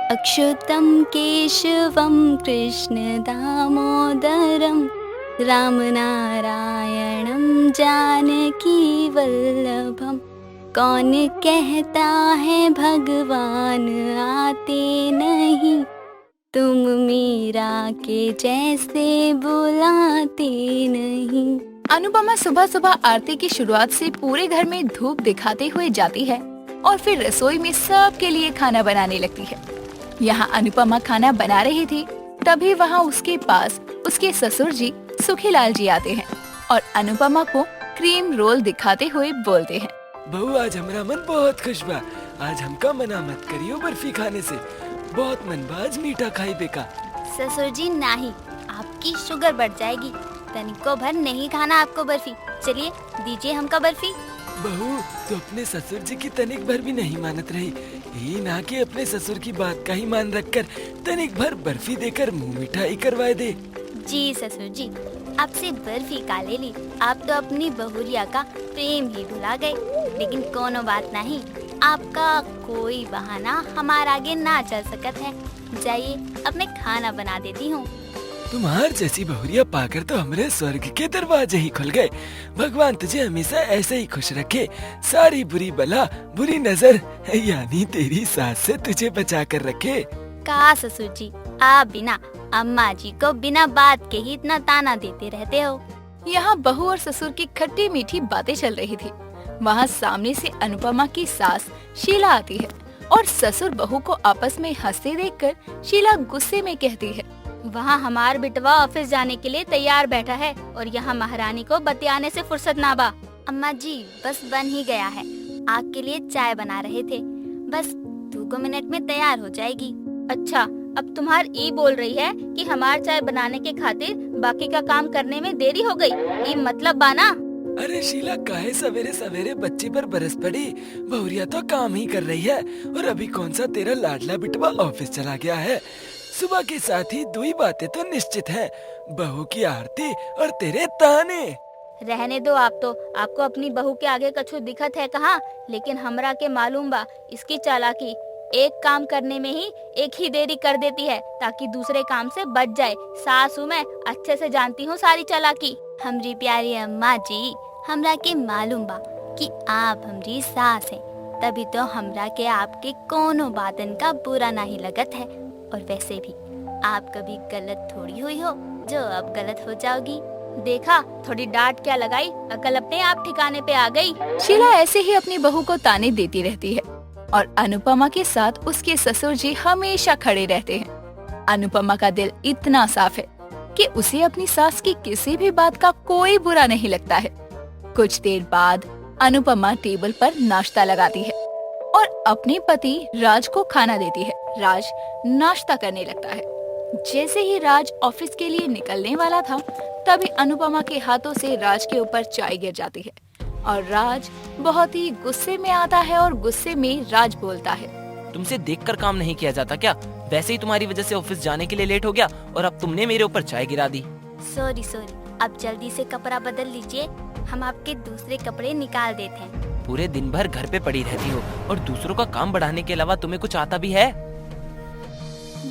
अच्युतं केशवं कृष्णदामोदरं रामनारायणं जानकीवल्लभं। कौन कहता है भगवान आते नहीं, तुम मीरा के जैसे बुलाते नहीं। अनुपमा सुबह सुबह आरती की शुरुआत से पूरे घर में धूप दिखाते हुए जाती है और फिर रसोई में सबके लिए खाना बनाने लगती है। यहाँ अनुपमा खाना बना रही थी, तभी वहाँ उसके पास उसके ससुर जी सुखीलाल जी आते हैं और अनुपमा को क्रीम रोल दिखाते हुए बोलते हैं, बहू आज हमारा मन बहुत खुश बा। आज हमका मना मत करियो बर्फी खाने से, बहुत मन बा आज मीठा खाई बेका। ससुर जी नहीं, आपकी शुगर बढ़ जाएगी। तनिको भर नहीं खाना आपको बर्फी। चलिए दीजिए हमका बर्फी। बहू तो अपने ससुर जी की तनिक भर भी नहीं मानत रही, ये ना कि अपने ससुर की बात का ही मान रखकर तनिक भर बर्फी देकर मुंह मिठाई करवाए दे। जी ससुर जी, आपसे बर्फी का ले ली, आप तो अपनी बहुरिया का प्रेम ही भुला गए। लेकिन कोनो बात नहीं, आपका कोई बहाना हमारे आगे ना चल सकत है। जाइए अब मैं खाना बना देती हूँ। तुम्हार जैसी बहुरिया पाकर तो हमरे स्वर्ग के दरवाजे ही खुल गए। भगवान तुझे हमेशा ऐसे ही खुश रखे। सारी बुरी बला बुरी नजर यानी तेरी सास से तुझे बचा कर रखे। का ससुर जी, आप बिना अम्मा जी को बिना बात के ही इतना ताना देते रहते हो। यहाँ बहू और ससुर की खट्टी मीठी बातें चल रही थी। वहाँ सामने से अनुपमा की सास शीला आती है और ससुर बहू को आपस में हंसते देखकर शीला गुस्से में कहती है, वहाँ हमार बिटवा ऑफिस जाने के लिए तैयार बैठा है और यहाँ महारानी को बतियाने से फुर्सत ना बा। अम्मा जी बस बन ही गया है, आपके लिए चाय बना रहे थे, बस 2 मिनट में तैयार हो जाएगी। अच्छा, अब तुम्हार ई बोल रही है कि हमार चाय बनाने के खातिर बाकी का काम करने में देरी हो गई, ये मतलब बाना। अरे शीला काहे सवेरे सवेरे बच्चे पर बरस पड़ी। बहुरिया तो काम ही कर रही है और अभी कौन सा तेरा लाडला बिटवा ऑफिस चला गया है। सुबह के साथ ही 2 बातें तो निश्चित हैं, बहू की आरती और तेरे ताने। रहने दो आप तो, आपको अपनी बहू के आगे कछु दिखत है कहाँ। लेकिन हमरा के मालूम बा इसकी चालाकी, एक काम करने में ही एक ही देरी कर देती है ताकि दूसरे काम से बच जाए। सासू मैं अच्छे से जानती हूँ सारी चालाकी। हमरी प्यारी अम्मा जी, हमरा के मालूम बा कि आप हमरी सास हैं, तभी तो हमरा के आपके कोनो बातन का बुरा नहीं लगत है। और वैसे भी आप कभी गलत थोड़ी हुई हो जो अब गलत हो जाओगी। देखा, थोड़ी डांट क्या लगाई, अकल अपने आप ठिकाने पे आ गई। शीला ऐसे ही अपनी बहू को ताने देती रहती है और अनुपमा के साथ उसके ससुर जी हमेशा खड़े रहते हैं। अनुपमा का दिल इतना साफ है कि उसे अपनी सास की किसी भी बात का कोई बुरा नहीं लगता है। कुछ देर बाद अनुपमा टेबल पर नाश्ता लगाती है और अपने पति राज को खाना देती है। राज नाश्ता करने लगता है। जैसे ही राज ऑफिस के लिए निकलने वाला था, तभी अनुपमा के हाथों से राज के ऊपर चाय गिर जाती है और राज बहुत ही गुस्से में आता है और गुस्से में राज बोलता है, तुमसे देखकर काम नहीं किया जाता क्या? वैसे ही तुम्हारी वजह से ऑफिस जाने के लिए लेट हो गया और अब तुमने मेरे ऊपर चाय गिरा दी। सॉरी, अब जल्दी से कपड़ा बदल लीजिए, हम आपके दूसरे कपड़े निकाल देते हैं। पूरे दिन भर घर पे पड़ी रहती हो और दूसरों का काम बढ़ाने के अलावा तुम्हें कुछ आता भी है?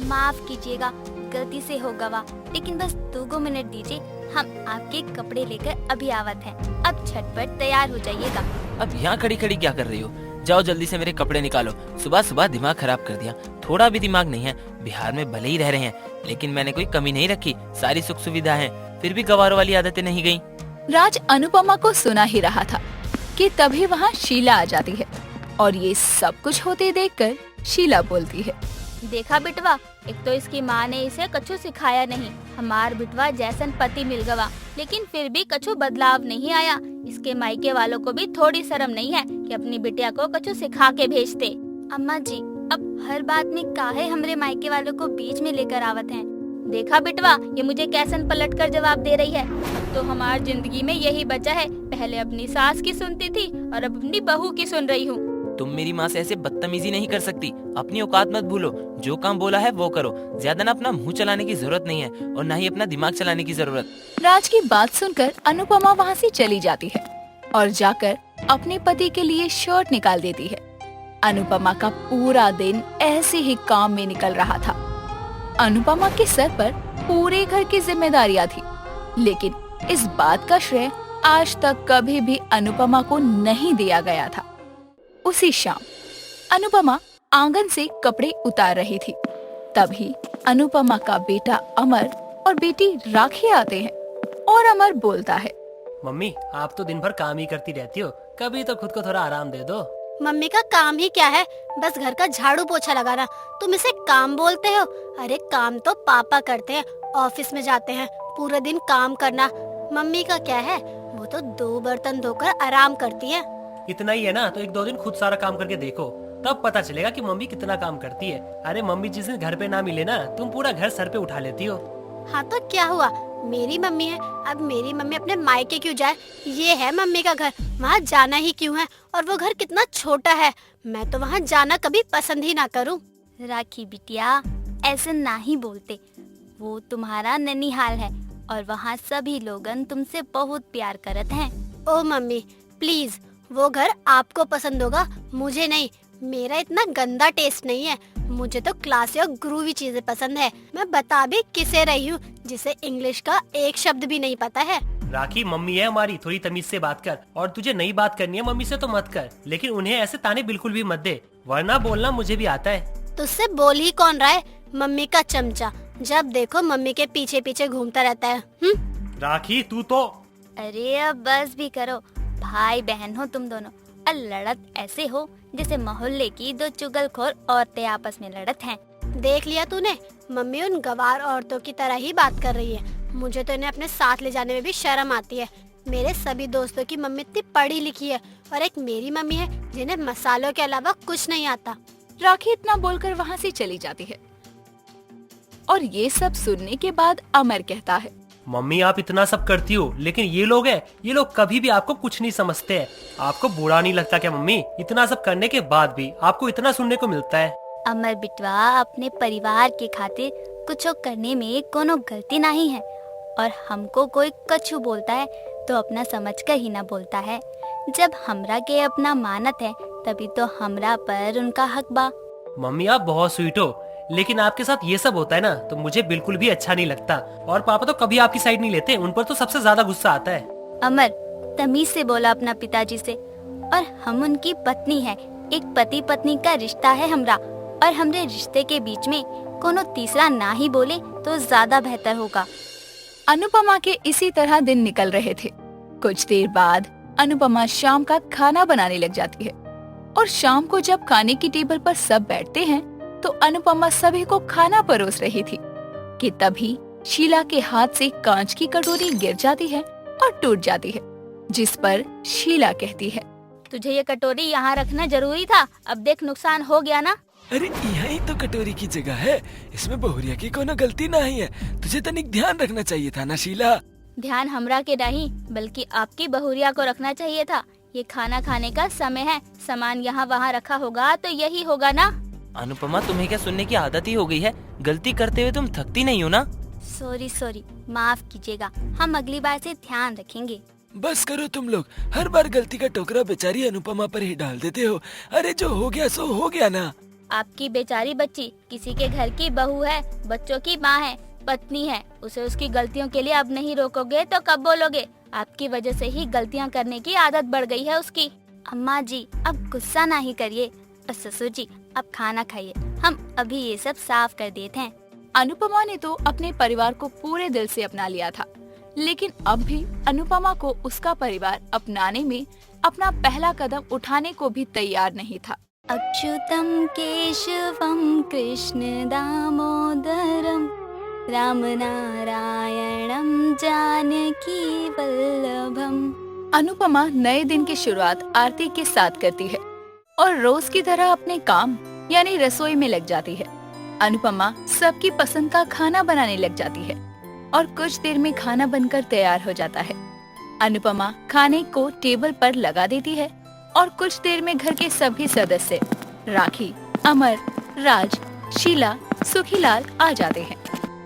माफ कीजिएगा, गलती से हो गवा, लेकिन बस 2 मिनट दीजिए, हम आपके कपड़े लेकर अभी आवत हैं। अब झटपट तैयार हो जाइएगा। अब यहाँ खड़ी खड़ी क्या कर रही हो? जाओ जल्दी से मेरे कपड़े निकालो। सुबह सुबह दिमाग खराब कर दिया। थोड़ा भी दिमाग नहीं है। बिहार में भले ही रह रहे हैं, लेकिन मैंने कोई कमी नहीं रखी। सारी सुख सुविधा है, फिर भी गवारों वाली आदतें नहीं गयी। राज अनुपमा को सुना ही रहा था कि तभी वहाँ शीला आ जाती है और ये सब कुछ होते देखकर शीला बोलती है, देखा बिटवा, एक तो इसकी माँ ने इसे कछु सिखाया नहीं। हमार बिटवा जैसन पति मिल गवा, लेकिन फिर भी कछु बदलाव नहीं आया। इसके मायके वालों को भी थोड़ी शर्म नहीं है कि अपनी बिटिया को कछु सिखा के भेजते। अम्मा जी, अब हर बात में काहे हमरे मायके वालों को बीच में लेकर आवत हैं। देखा बिटवा, ये मुझे कैसन पलट कर जवाब दे रही है। अब तो हमार जिंदगी में यही बचा है, पहले अपनी सास की सुनती थी और अब अपनी बहू की सुन रही हूँ। तुम मेरी माँ से ऐसे बदतमीजी नहीं कर सकती। अपनी औकात मत भूलो, जो काम बोला है वो करो। ज्यादा ना अपना मुंह चलाने की जरूरत नहीं है और ना ही अपना दिमाग चलाने की जरूरत। राज की बात सुनकर अनुपमा वहाँ से चली जाती है और जाकर अपने पति के लिए शर्ट निकाल देती है। अनुपमा का पूरा दिन ऐसे ही काम में निकल रहा था। अनुपमा के सर पर पूरे घर की जिम्मेदारियां थी, लेकिन इस बात का श्रेय आज तक कभी भी अनुपमा को नहीं दिया गया था। उसी शाम अनुपमा आंगन से कपड़े उतार रही थी। तभी अनुपमा का बेटा अमर और बेटी राखी आते हैं और अमर बोलता है, मम्मी आप तो दिन भर काम ही करती रहती हो, कभी तो खुद को थोड़ा आराम दे दो। मम्मी का काम ही क्या है, बस घर का झाड़ू पोछा लगाना, तुम इसे काम बोलते हो? अरे काम तो पापा करते हैं, ऑफिस में जाते हैं, पूरे दिन काम करना। मम्मी का क्या है, वो तो 2 बर्तन धोकर आराम करती है। इतना ही है ना, तो 1-2 दिन खुद सारा काम करके देखो, तब पता चलेगा कि मम्मी कितना काम करती है। अरे मम्मी जिस दिन घर पे ना मिले ना, तुम पूरा घर सर पे उठा लेती हो। हाँ तो क्या हुआ, मेरी मम्मी है, अब मेरी मम्मी अपने मायके क्यों जाए? ये है मम्मी का घर, वहाँ जाना ही क्यों है? और वो घर कितना छोटा है, मैं तो वहाँ जाना कभी पसंद ही ना करूँ। राखी बिटिया, ऐसे ना ही बोलते। वो तुम्हारा ननिहाल है और वहाँ सभी लोगन तुमसे बहुत प्यार करत हैं। ओ मम्मी प्लीज, वो घर आपको पसंद होगा, मुझे नहीं। मेरा इतना गंदा टेस्ट नहीं है, मुझे तो क्लासी और ग्रूवी चीजें पसंद है। मैं बता भी किसे रही हूँ जिसे इंग्लिश का एक शब्द भी नहीं पता है। राखी मम्मी है हमारी, थोड़ी तमीज से बात कर, और तुझे नई बात करनी है मम्मी से तो मत कर, लेकिन उन्हें ऐसे ताने बिल्कुल भी मत दे, वरना बोलना मुझे भी आता है। तुझसे बोल ही कौन रहा है, मम्मी का चमचा, जब देखो मम्मी के पीछे पीछे घूमता रहता है। राखी तू तो। अरे अब बस भी करो, भाई बहन हो तुम दोनों, और लड़त ऐसे हो जैसे मोहल्ले की 2 चुगलखोर औरतें आपस में लड़त हैं। देख लिया तूने, मम्मी उन गवार औरतों की तरह ही बात कर रही है। मुझे तो इन्हें अपने साथ ले जाने में भी शर्म आती है। मेरे सभी दोस्तों की मम्मी इतनी पढ़ी लिखी है, और एक मेरी मम्मी है जिन्हें मसालों के अलावा कुछ नहीं आता। राखी इतना बोलकर वहाँ से चली जाती है और ये सब सुनने के बाद अमर कहता है, मम्मी आप इतना सब करती हो, लेकिन ये लोग हैं, ये लोग कभी भी आपको कुछ नहीं समझते हैं। आपको बुरा नहीं लगता क्या मम्मी, इतना सब करने के बाद भी आपको इतना सुनने को मिलता है? अमर बिटवा, अपने परिवार के खातिर कुछ करने में कोनो गलती नहीं है, और हमको कोई कछु बोलता है तो अपना समझकर ही ना बोलता है। जब हमरा के अपना मानत है तभी तो हमरा पर उनका हक बा। मम्मी आप बहुत स्वीट हो, लेकिन आपके साथ ये सब होता है ना तो मुझे बिल्कुल भी अच्छा नहीं लगता, और पापा तो कभी आपकी साइड नहीं लेते, उन पर तो सबसे ज्यादा गुस्सा आता है। अमर, तमीज से बोला अपना पिताजी से, और हम उनकी पत्नी है, एक पति पत्नी का रिश्ता है हमरा, और हमरे रिश्ते के बीच में कोनो तीसरा ना ही बोले तो ज्यादा बेहतर होगा। अनुपमा के इसी तरह दिन निकल रहे थे। कुछ देर बाद अनुपमा शाम का खाना बनाने लग जाती है, और शाम को जब खाने की टेबल पर सब बैठते हैं तो अनुपमा सभी को खाना परोस रही थी कि तभी शीला के हाथ से कांच की कटोरी गिर जाती है और टूट जाती है, जिस पर शीला कहती है, तुझे ये कटोरी यहाँ रखना जरूरी था, अब देख नुकसान हो गया ना। अरे यही तो कटोरी की जगह है, इसमें बहुरिया की कोनो गलती नहीं है, तुझे तनिक ध्यान रखना चाहिए था ना शीला। ध्यान हमरा के नहीं बल्कि आपकी बहुरिया को रखना चाहिए था। ये खाना खाने का समय है, सामान यहाँ वहाँ रखा होगा तो यही होगा ना। अनुपमा तुम्हें क्या सुनने की आदत ही हो गई है, गलती करते हुए तुम थकती नहीं हो ना? सॉरी, माफ कीजिएगा, हम अगली बार से ध्यान रखेंगे। बस करो तुम लोग, हर बार गलती का टोकरा बेचारी अनुपमा पर ही डाल देते हो। अरे जो हो गया सो हो गया ना। आपकी बेचारी बच्ची किसी के घर की बहू है, बच्चों की माँ है, पत्नी है, उसे उसकी गलतियों के लिए अब नहीं रोकोगे तो कब बोलोगे? आपकी वजह से ही गलतियाँ करने की आदत बढ़ गई है उसकी। अम्मा जी अब गुस्सा नहीं करिए, और ससुर जी अब खाना खाइए, हम अभी ये सब साफ कर देते हैं। अनुपमा ने तो अपने परिवार को पूरे दिल से अपना लिया था, लेकिन अब भी अनुपमा को उसका परिवार अपनाने में अपना पहला कदम उठाने को भी तैयार नहीं था। अच्युतम केशवम कृष्ण दामोदरम राम नारायणम जानकी वल्लभम। अनुपमा नए दिन की शुरुआत आरती के साथ करती है और रोज की तरह अपने काम यानी रसोई में लग जाती है। अनुपमा सबकी पसंद का खाना बनाने लग जाती है और कुछ देर में खाना बनकर तैयार हो जाता है। अनुपमा खाने को टेबल पर लगा देती है और कुछ देर में घर के सभी सदस्य राखी, अमर, राज, शीला, सुखीलाल आ जाते हैं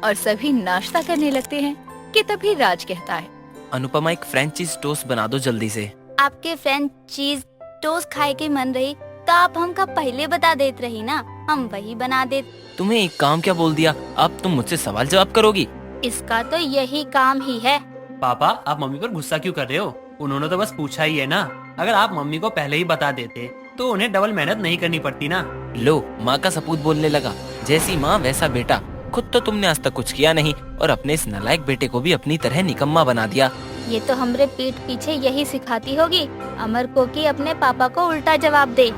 और सभी नाश्ता करने लगते हैं कि तभी राज कहता है, अनुपमा एक फ्रेंच चीज टोस्ट बना दो जल्दी से। आपके फ्रेंच चीज टोस्ट खाए के मन रही तो आप हमका पहले बता देत रही ना, हम वही बना देत। तुम्हें एक काम क्या बोल दिया, अब तुम मुझसे सवाल जवाब करोगी? इसका तो यही काम ही है। पापा आप मम्मी पर गुस्सा क्यों कर रहे हो? उन्होंने तो बस पूछा ही है ना। अगर आप मम्मी को पहले ही बता देते तो उन्हें डबल मेहनत नहीं करनी पड़ती ना। लो, माँ का सपूत बोलने लगा। जैसी माँ वैसा बेटा। खुद तो तुमने आज तक कुछ किया नहीं और अपने इस नालायक बेटे को भी अपनी तरह निकम्मा बना दिया। ये तो हमरे पीठ पीछे यही सिखाती होगी अमर को कि अपने पापा को उल्टा जवाब दे।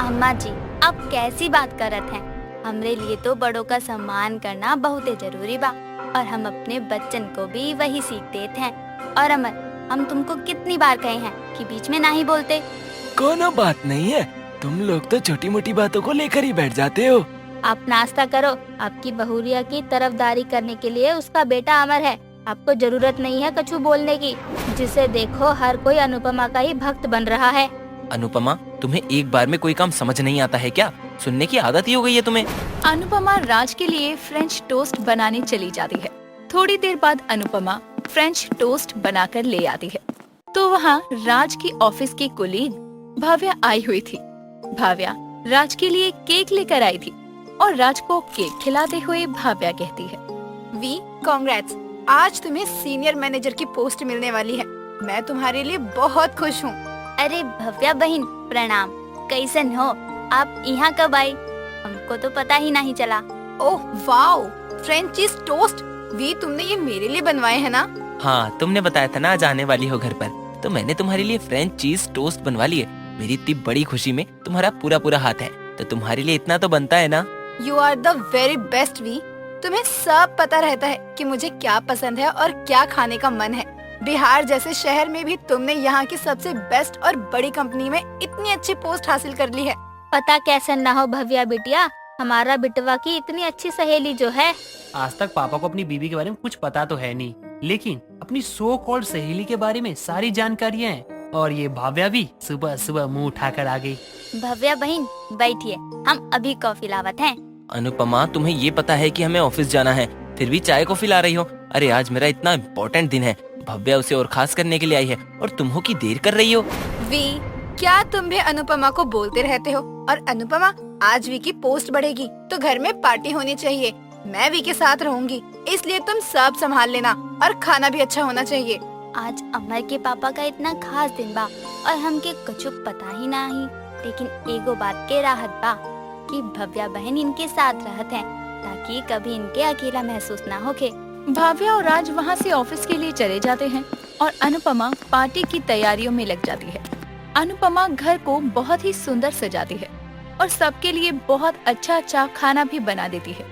अम्मा जी, आप कैसी बात करत हैं? हमरे लिए तो बड़ों का सम्मान करना बहुत जरूरी बा और हम अपने बच्चन को भी वही सीख देते हैं। और अमर, हम तुमको कितनी बार कहे हैं कि बीच में ना ही बोलते। कोनो बात नहीं है, तुम लोग तो छोटी मोटी बातों को लेकर ही बैठ जाते हो। आप नाश्ता करो। आपकी बहुरिया की तरफदारी करने के लिए उसका बेटा अमर है। आपको जरूरत नहीं है कछु बोलने की। जिसे देखो हर कोई अनुपमा का ही भक्त बन रहा है। अनुपमा, तुम्हें एक बार में कोई काम समझ नहीं आता है क्या? सुनने की आदत ही हो गई है तुम्हें। अनुपमा राज के लिए फ्रेंच टोस्ट बनाने चली जाती है। थोड़ी देर बाद अनुपमा फ्रेंच टोस्ट बनाकर ले आती है तो वहाँ राज की ऑफिस की कोलीग भाव्या आई हुई थी। भाव्या राज के लिए केक लेकर आई थी और राज को केक खिलाते हुए भाव्या कहती है, वी कांग्रेट्स, आज तुम्हें सीनियर मैनेजर की पोस्ट मिलने वाली है। मैं तुम्हारे लिए बहुत खुश हूँ। अरे भव्या बहन, प्रणाम। कैसन हो आप? यहाँ कब आई? हमको तो पता ही नहीं चला। Oh wow, French cheese toast. V, तुमने ये मेरे लिए बनवाए है ना? हाँ, तुमने बताया था ना आज आने वाली हो घर पर, तो मैंने तुम्हारे लिए फ्रेंच चीज टोस्ट बनवा लिए। मेरी इतनी बड़ी खुशी में तुम्हारा पूरा पूरा हाथ है, तो तुम्हारे लिए इतना तो बनता है ना। You are the very best V. तुम्हें सब पता रहता है कि मुझे क्या पसंद है और क्या खाने का मन है। बिहार जैसे शहर में भी तुमने यहाँ की सबसे बेस्ट और बड़ी कंपनी में इतनी अच्छी पोस्ट हासिल कर ली है। पता कैसे ना हो भव्या बिटिया, हमारा बिटवा की इतनी अच्छी सहेली जो है। आज तक पापा को अपनी बीवी के बारे में कुछ पता तो है नहीं, लेकिन अपनी सो कॉल्ड सहेली के बारे में सारी जानकारियाँ हैं। और ये भाव्या भी सुबह सुबह मुंह उठाकर आ गई। भव्या बहन बैठिए, हम अभी कॉफी लावत हैं। अनुपमा, तुम्हें ये पता है कि हमें ऑफिस जाना है, फिर भी चाय कॉफी ला रही हो। अरे आज मेरा इतना इम्पोर्टेंट दिन है, भव्या उसे और खास करने के लिए आई है और तुम हो कि देर कर रही हो। वी, क्या तुम भी अनुपमा को बोलते रहते हो? और अनुपमा, आज वी की पोस्ट बढ़ेगी तो घर में पार्टी होनी चाहिए। मैं वी के साथ रहूंगी, इसलिए तुम सब संभाल लेना और खाना भी अच्छा होना चाहिए। आज अमर के पापा का इतना खास दिन बा और हमके कुछ पता ही नहीं, लेकिन एगो बात के राहत बा कि भव्या बहन इनके साथ रहत हैं ताकि कभी इनके अकेला महसूस ना होके। भाव्या और राज वहाँ से ऑफिस के लिए चले जाते हैं और अनुपमा पार्टी की तैयारियों में लग जाती है। अनुपमा घर को बहुत ही सुंदर सजाती है और सबके लिए बहुत अच्छा अच्छा खाना भी बना देती है।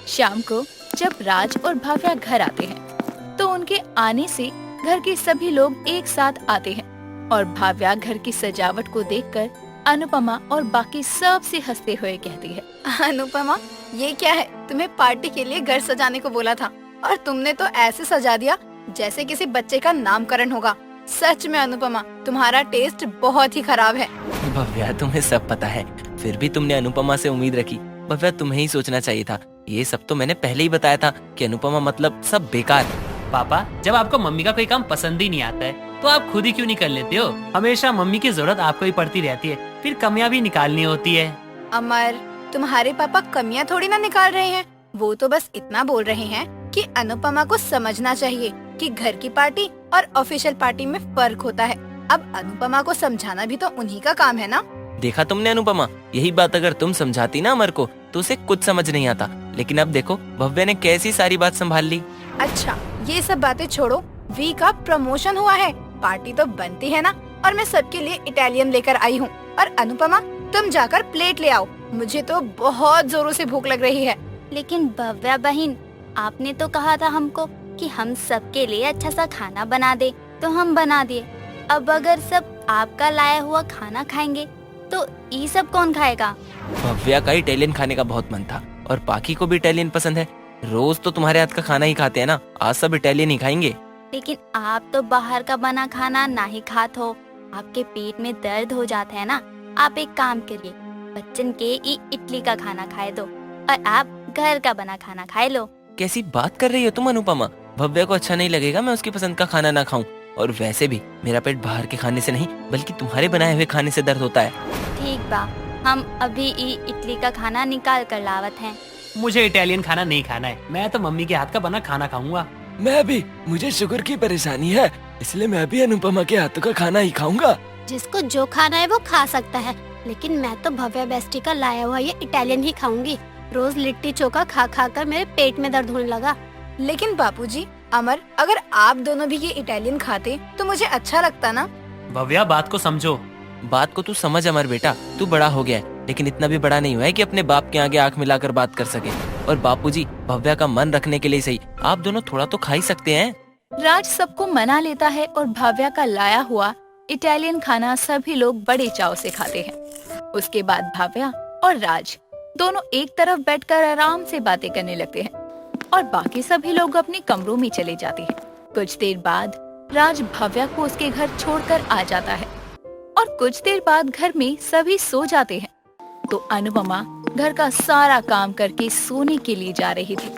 शाम को जब राज और भाव्या घर आते हैं तो उनके आने से घर के सभी लोग एक साथ आते हैं और भाव्या घर की सजावट को देखकर अनुपमा और बाकी सब से हंसते हुए कहती है, अनुपमा, ये क्या है? तुम्हें पार्टी के लिए घर सजाने को बोला था और तुमने तो ऐसे सजा दिया जैसे किसी बच्चे का नामकरण होगा। सच में अनुपमा, तुम्हारा टेस्ट बहुत ही खराब है। भव्या, तुम्हें सब पता है, फिर भी तुमने अनुपमा से उम्मीद रखी। भव्या, तुम्हें ही सोचना चाहिए था। ये सब तो मैंने पहले ही बताया था कि अनुपमा मतलब सब बेकार। पापा, जब आपको मम्मी का कोई काम पसंद ही नहीं आता है तो आप खुद ही क्यों नहीं कर लेते हो? हमेशा मम्मी की जरूरत आपको ही पड़ती रहती है, फिर कमियां भी निकालनी होती है। अमर, तुम्हारे पापा कमियां थोड़ी ना निकाल रहे हैं, वो तो बस इतना बोल रहे हैं कि अनुपमा को समझना चाहिए कि घर की पार्टी और ऑफिशियल पार्टी में फर्क होता है। अब अनुपमा को समझाना भी तो उन्हीं का काम है ना। देखा तुमने अनुपमा, यही बात अगर तुम समझाती ना अमर को तो उसे कुछ समझ नहीं आता, लेकिन अब देखो भव्या ने कैसी सारी बात संभाल ली। अच्छा, ये सब बातें छोड़ो, वी का प्रमोशन हुआ है, पार्टी तो बनती है ना। और मैं सबके लिए इटालियन लेकर आई हूँ। और अनुपमा, तुम जाकर प्लेट ले आओ, मुझे तो बहुत जोरों से भूख लग रही है। लेकिन भव्या बहन, आपने तो कहा था हमको कि हम सबके लिए अच्छा सा खाना बना दे, तो हम बना दिए। अब अगर सब आपका लाया हुआ खाना खाएंगे तो ये सब कौन खाएगा? भव्या का इटालियन खाने का बहुत मन था और पाकी को भी इटालियन पसंद है। रोज तो तुम्हारे हाथ का खाना ही खाते हैं ना, आज सब इटालियन ही खाएंगे। लेकिन आप तो बाहर का बना खाना नहीं खाते हो, आपके पेट में दर्द हो जाता है ना। आप एक काम करिए, बच्चन के इडली का खाना खाए दो और आप घर का बना खाना खाए लो। कैसी बात कर रही हो तुम अनुपमा? भव्या को अच्छा नहीं लगेगा मैं उसकी पसंद का खाना ना खाऊं, और वैसे भी मेरा पेट बाहर के खाने से नहीं बल्कि तुम्हारे बनाए हुए खाने से दर्द होता है। ठीक बा, हम अभी इडली का खाना निकाल कर लावत हैं। मुझे इटालियन खाना नहीं खाना है, मैं तो मम्मी के हाथ का बना खाना खाऊंगा। मैं भी, मुझे शुगर की परेशानी है, इसलिए मैं भी अनुपमा के हाथों का खाना ही खाऊंगा। जिसको जो खाना है वो खा सकता है, लेकिन मैं तो भव्या बेस्टी का लाया हुआ ये इटालियन ही खाऊंगी। रोज लिट्टी चोखा खा खा कर मेरे पेट में दर्द होने लगा। लेकिन बापूजी, अमर, अगर आप दोनों भी ये इटालियन खाते तो मुझे अच्छा लगता ना। भव्या, बात को समझो। बात को तू समझ अमर बेटा, तू बड़ा हो गया है, लेकिन इतना भी बड़ा नहीं हुआ है कि अपने बाप के आगे आंख मिलाकर बात कर सके। और बापूजी, भव्या का मन रखने के लिए सही आप दोनों थोड़ा तो खा ही सकते हैं। राज सबको मना लेता है और भव्या का लाया हुआ इटालियन खाना सभी लोग बड़े चाव से खाते हैं। उसके बाद भव्या और राज दोनों एक तरफ बैठकर आराम से बातें करने लगते हैं और बाकी सभी लोग अपने कमरों में चले जाते हैं। कुछ देर बाद राज भव्या को उसके घर छोड़कर आ जाता है और कुछ देर बाद घर में सभी सो जाते हैं। तो अनुपमा घर का सारा काम करके सोने के लिए जा रही थी।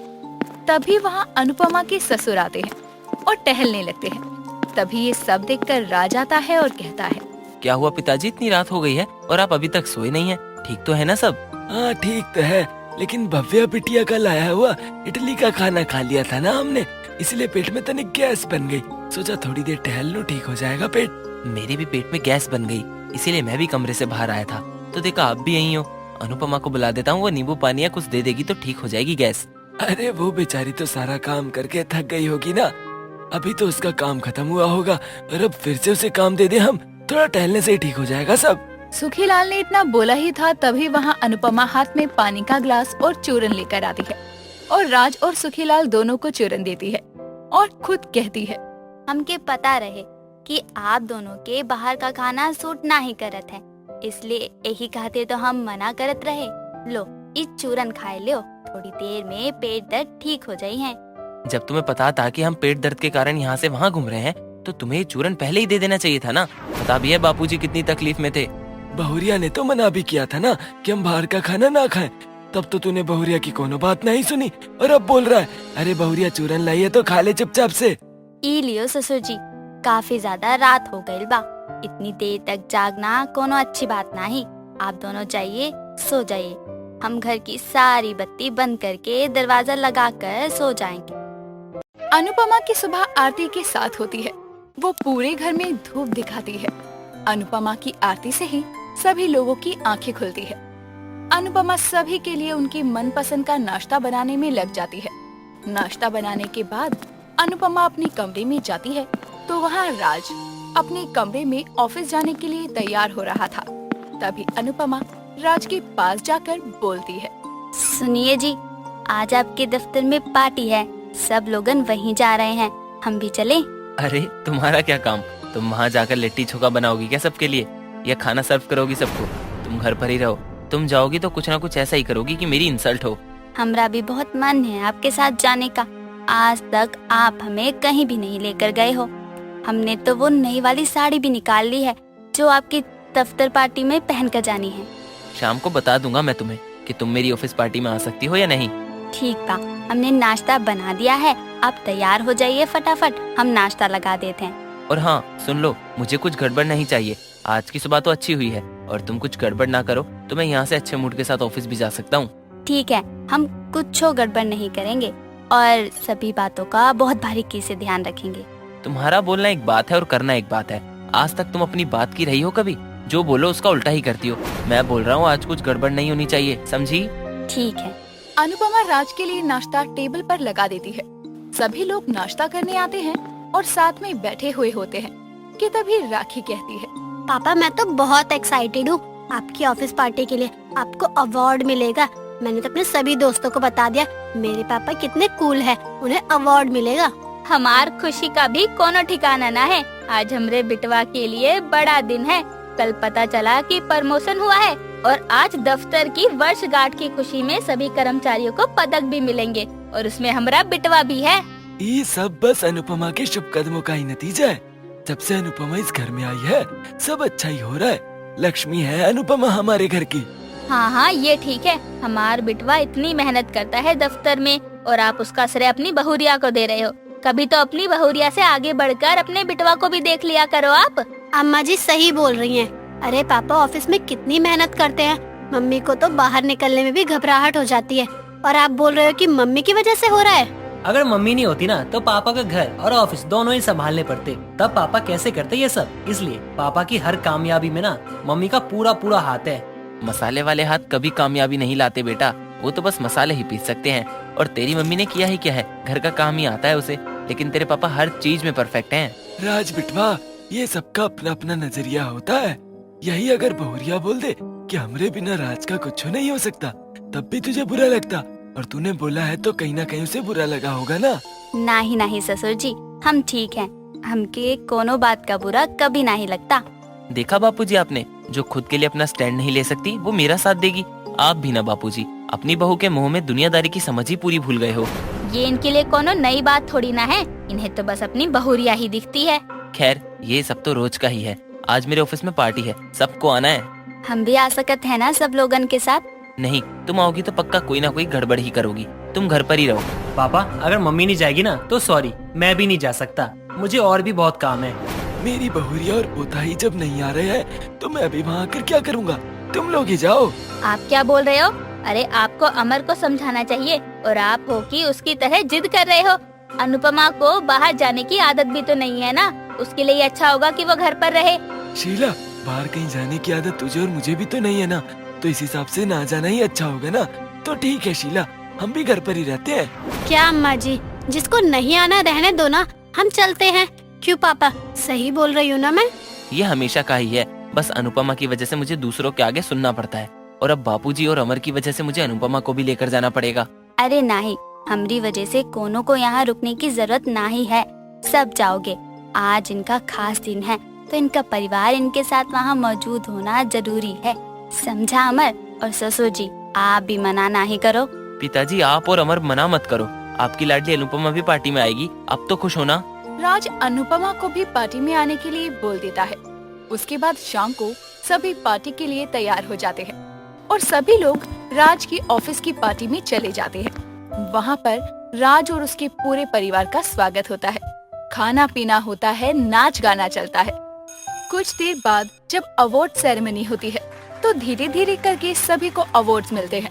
तभी वहाँ अनुपमा के ससुर आते हैं और टहलने लगते हैं। तभी ये सब देखकर राज आता है और कहता है, क्या हुआ पिताजी, इतनी रात हो गई है और आप अभी तक सोए नहीं हैं? ठीक तो है ना सब? हाँ ठीक तो है, लेकिन भव्या बिटिया का लाया हुआ इडली का खाना खा लिया था ना हमने, इसलिए पेट में तनिक गैस बन गई। सोचा थोड़ी देर टहल लूं, ठीक हो जाएगा पेट। मेरे भी पेट में गैस बन गई, इसीलिए मैं भी कमरे से बाहर आया था। तो देखा आप भी यहीं हो। अनुपमा को बुला देता हूँ, वो नींबू पानी या कुछ दे देगी तो ठीक हो जाएगी गैस। अरे वो बेचारी तो सारा काम करके थक गई होगी ना, अभी तो उसका काम खत्म हुआ होगा और अब फिर से उसे काम दे दे हम, थोड़ा टहलने से ही ठीक हो जाएगा सब। सुखीलाल ने इतना बोला ही था, तभी वहाँ अनुपमा हाथ में पानी का ग्लास और चूरन लेकर आती है और राज और सुखीलाल दोनों को चूरन देती है और खुद कहती है, हमके पता रहे कि आप दोनों के बाहर का खाना सूट ना ही करत है, इसलिए यही कहते तो हम मना करत रहे। लो इस चूरन खाए लो, थोड़ी देर में पेट दर्द ठीक हो जाई है। जब तुम्हें पता था कि हम पेट दर्द के कारण यहाँ से वहाँ घूम रहे हैं तो तुम्हें ये चूरन पहले ही दे देना चाहिए था ना। पता भी है बापूजी कितनी तकलीफ में थे। बहुरिया ने तो मना भी किया था ना कि हम बाहर का खाना ना खाएं, तब तो तूने बहुरिया की कोनो बात नहीं सुनी और अब बोल रहा है अरे बहुरिया चूरन लाई है तो खा ले चुपचाप से। ई लियो ससुर जी, काफी ज्यादा रात हो गई बा, इतनी देर तक जागना कोनो अच्छी बात नहीं। आप दोनों जाइए सो जाइए, हम घर की सारी बत्ती बंद करके दरवाजा लगाकर सो जाएंगे। अनुपमा की सुबह आरती के साथ होती है। वो पूरे घर में धूप दिखाती है। अनुपमा की आरती से ही सभी लोगों की आंखें खुलती है। अनुपमा सभी के लिए उनकी मनपसंद का नाश्ता बनाने में लग जाती है। नाश्ता बनाने के बाद अनुपमा अपने कमरे में जाती है तो वहाँ राज अपने कमरे में ऑफिस जाने के लिए तैयार हो रहा था। तभी अनुपमा राज के पास जाकर बोलती है, सुनिए जी, आज आपके दफ्तर में पार्टी है, सब लोगन वहीं जा रहे हैं, हम भी चलें? अरे तुम्हारा क्या काम, तुम वहाँ जाकर लिट्टी चोखा बनाओगी क्या सबके लिए, या खाना सर्व करोगी सबको? तुम घर पर ही रहो, तुम जाओगी तो कुछ ना कुछ ऐसा ही करोगी कि मेरी इंसल्ट हो। हमरा भी बहुत मन है आपके साथ जाने का, आज तक आप हमें कहीं भी नहीं लेकर गए हो। हमने तो वो नई वाली साड़ी भी निकाल ली है जो आपकी दफ्तर पार्टी में पहन कर जानी है। शाम को बता दूंगा मैं तुम्हें कि तुम मेरी ऑफिस पार्टी में आ सकती हो या नहीं। ठीक बा, हमने नाश्ता बना दिया है, आप तैयार हो जाइए फटाफट, हम नाश्ता लगा देते हैं। और हाँ सुन लो, मुझे कुछ गड़बड़ नहीं चाहिए। आज की सुबह तो अच्छी हुई है और तुम कुछ गड़बड़ ना करो तो मैं यहाँ से अच्छे मूड के साथ ऑफिस भी जा सकता हूँ। ठीक है, हम कुछ गड़बड़ नहीं करेंगे और सभी बातों का बहुत बारीकी से ध्यान रखेंगे। तुम्हारा बोलना एक बात है और करना एक बात है। आज तक तुम अपनी बात की रही हो कभी? जो बोलो उसका उल्टा ही करती हो। मैं बोल रहा हूँ आज कुछ गड़बड़ नहीं होनी चाहिए, समझी? ठीक है। अनुपमा राज के लिए नाश्ता टेबल पर लगा देती है। सभी लोग नाश्ता करने आते हैं और साथ में बैठे हुए होते हैं कि तभी राखी कहती है, पापा मैं तो बहुत एक्साइटेड हूँ आपकी ऑफिस पार्टी के लिए, आपको अवार्ड मिलेगा। मैंने तो अपने सभी दोस्तों को बता दिया मेरे पापा कितने कूल है, उन्हें अवार्ड मिलेगा। हमार खुशी का भी कोनो ठिकाना ना है। आज हमरे बिटवा के लिए बड़ा दिन है। कल पता चला कि प्रमोशन हुआ है और आज दफ्तर की वर्षगांठ की खुशी में सभी कर्मचारियों को पदक भी मिलेंगे और उसमें हमारा बिटवा भी है। ये सब बस अनुपमा के शुभ कदमों का ही नतीजा है। जब से अनुपमा इस घर में आई है सब अच्छा ही हो रहा है। लक्ष्मी है अनुपमा हमारे घर की। हाँ हाँ ये ठीक है, हमार बिटवा इतनी मेहनत करता है दफ्तर में और आप उसका श्रेय अपनी बहुरिया को दे रहे हो। कभी तो अपनी बहुरिया से आगे बढ़कर अपने बिटवा को भी देख लिया करो आप। अम्मा जी सही बोल रही हैं। अरे पापा ऑफिस में कितनी मेहनत करते हैं, मम्मी को तो बाहर निकलने में भी घबराहट हो जाती है, और आप बोल रहे हो कि मम्मी की वजह से हो रहा है। अगर मम्मी नहीं होती ना तो पापा का घर और ऑफिस दोनों ही संभालने पड़ते, तब पापा कैसे करते ये सब। इसलिए पापा की हर कामयाबी में ना मम्मी का पूरा पूरा हाथ है। मसाले वाले हाथ कभी कामयाबी नहीं लाते बेटा, वो तो बस मसाले ही पीस सकते हैं। और तेरी मम्मी ने किया ही क्या है, घर का काम ही आता है उसे, लेकिन तेरे पापा हर चीज में परफेक्ट हैं। राज बिटवा, ये सबका अपना अपना नजरिया होता है। यही अगर बहुरिया बोल दे कि हमरे बिना राज का कुछ नहीं हो सकता, तब भी तुझे बुरा लगता, और तूने बोला है तो कहीं ना कहीं उसे बुरा लगा होगा ना। नहीं नहीं ससुर जी, हम ठीक हैं। हमके कोनो बात का बुरा कभी नहीं लगता। देखा बापूजी आपने, जो खुद के लिए अपना स्टैंड नहीं ले सकती वो मेरा साथ देगी। आप भी ना बापूजी, अपनी बहू के मुंह में दुनियादारी की समझ ही पूरी भूल गए हो। ये इनके लिए कोनो नई बात थोड़ी ना है, इन्हें तो बस अपनी बहुरिया ही दिखती है। खैर ये सब तो रोज का ही है। आज मेरे ऑफिस में पार्टी है, सबको आना है। हम भी आ सकते हैं ना सब लोगन के साथ। नहीं, तुम आओगी तो पक्का कोई ना कोई गड़बड़ ही करोगी। तुम घर पर ही रहो। पापा अगर मम्मी नहीं जाएगी ना तो सॉरी, मैं भी नहीं जा सकता, मुझे और भी बहुत काम है। मेरी बहुरिया और पोता ही जब नहीं आ रहे हैं तो मैं अभी वहाँ आकर क्या करूँगा। तुम लोग ही जाओ। आप क्या बोल रहे हो? अरे आपको अमर को समझाना चाहिए, और आप हो कि उसकी तरह जिद कर रहे हो। अनुपमा को बाहर जाने की आदत भी तो नहीं है ना, उसके लिए अच्छा होगा कि वो घर पर रहे। शीला, बाहर कहीं जाने की आदत तुझे और मुझे भी तो नहीं है ना, तो इस हिसाब से ना जाना ही अच्छा होगा ना। तो ठीक है शीला, हम भी घर पर ही रहते हैं। क्या अम्मा जी, जिसको नहीं आना रहने दो ना, हम चलते हैं। क्यों पापा, सही बोल रही हूँ ना मैं? ये हमेशा का ही है, बस अनुपमा की वजह से मुझे दूसरों के आगे सुनना पड़ता है, और अब बापूजी और अमर की वजह से मुझे अनुपमा को भी लेकर जाना पड़ेगा। अरे नहीं, हमारी वजह से कोनो को यहाँ रुकने की जरूरत नहीं है। सब जाओगे, आज इनका खास दिन है, तो इनका परिवार इनके साथ वहाँ मौजूद होना जरूरी है। समझा अमर? और ससुर जी, आप भी मना नहीं करो। पिताजी आप और अमर मना मत करो, आपकी लाडली अनुपमा भी पार्टी में आएगी, अब तो खुश होना। राज अनुपमा को भी पार्टी में आने के लिए बोल देता है। उसके बाद शाम को सभी पार्टी के लिए तैयार हो जाते हैं और सभी लोग राज की ऑफिस की पार्टी में चले जाते हैं। वहाँ पर राज और उसके पूरे परिवार का स्वागत होता है, खाना पीना होता है, नाच गाना चलता है। कुछ देर बाद जब अवार्ड सेरेमनी होती है तो धीरे धीरे करके सभी को अवार्ड्स मिलते हैं,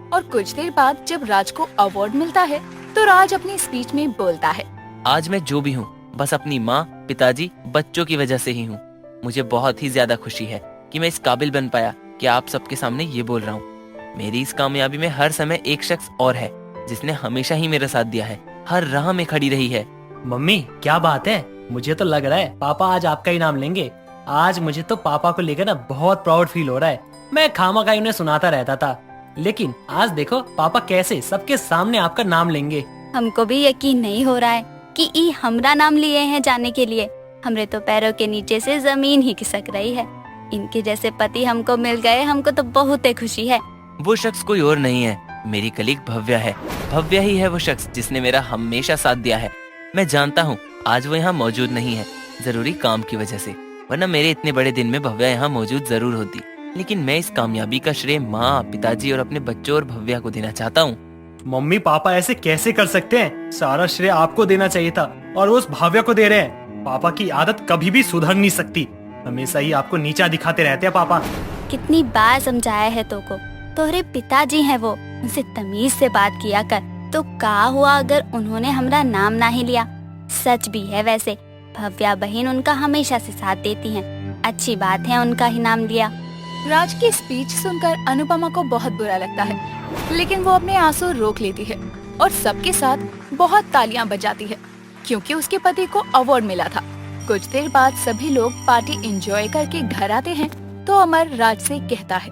और कुछ देर बाद जब राज को अवार्ड मिलता है तो राज अपनी स्पीच में बोलता है, आज मैं जो भी हूँ बस अपनी माँ, पिताजी, बच्चों की वजह से ही हूँ। मुझे बहुत ही ज्यादा खुशी है कि मैं इस काबिल बन पाया कि आप सबके सामने ये बोल रहा हूँ। मेरी इस कामयाबी में हर समय एक शख्स और है जिसने हमेशा ही मेरा साथ दिया है, हर राह में खड़ी रही है। मम्मी क्या बात है, मुझे तो लग रहा है पापा आज आपका ही नाम लेंगे। आज मुझे तो पापा को लेकर ना बहुत प्राउड फील हो रहा है। मैं खामखा उन्हें सुनाता रहता था, लेकिन आज देखो पापा कैसे सबके सामने आपका नाम लेंगे। हमको भी यकीन नहीं हो रहा है कि ई हमरा नाम लिए हैं जाने के लिए। हमरे तो पैरों के नीचे से जमीन ही खिसक रही है। इनके जैसे पति हमको मिल गए, हमको तो बहुत खुशी है। वो शख्स कोई और नहीं है, मेरी कलीग भव्या है। भव्या ही है वो शख्स जिसने मेरा हमेशा साथ दिया है। मैं जानता हूँ आज वो यहाँ मौजूद नहीं है, जरूरी काम की वजह से, वरना मेरे इतने बड़े दिन में भव्या यहाँ मौजूद जरूर होती। लेकिन मैं इस कामयाबी का श्रेय माँ, पिताजी और अपने बच्चों और भव्या को देना चाहता हूँ। मम्मी पापा ऐसे कैसे कर सकते हैं? सारा श्रेय आपको देना चाहिए था और वो उस भाव्या को दे रहे हैं। पापा की आदत कभी भी सुधर नहीं सकती, हमेशा ही आपको नीचा दिखाते रहते हैं पापा। कितनी बार समझाया है तोको, तोहरे पिताजी हैं वो, उनसे तमीज से बात किया कर। तो का हुआ अगर उन्होंने हमरा नाम नहीं लिया? सच भी है वैसे, भव्या बहन उनका हमेशा से साथ देती हैं। अच्छी बात है उनका ही नाम लिया। राज की स्पीच सुनकर अनुपमा को बहुत बुरा लगता है, लेकिन वो अपने आंसू रोक लेती है और सबके साथ बहुत तालियां बजाती है क्योंकि उसके पति को अवार्ड मिला था। कुछ देर बाद सभी लोग पार्टी एंजॉय करके घर आते हैं तो अमर राज से कहता है,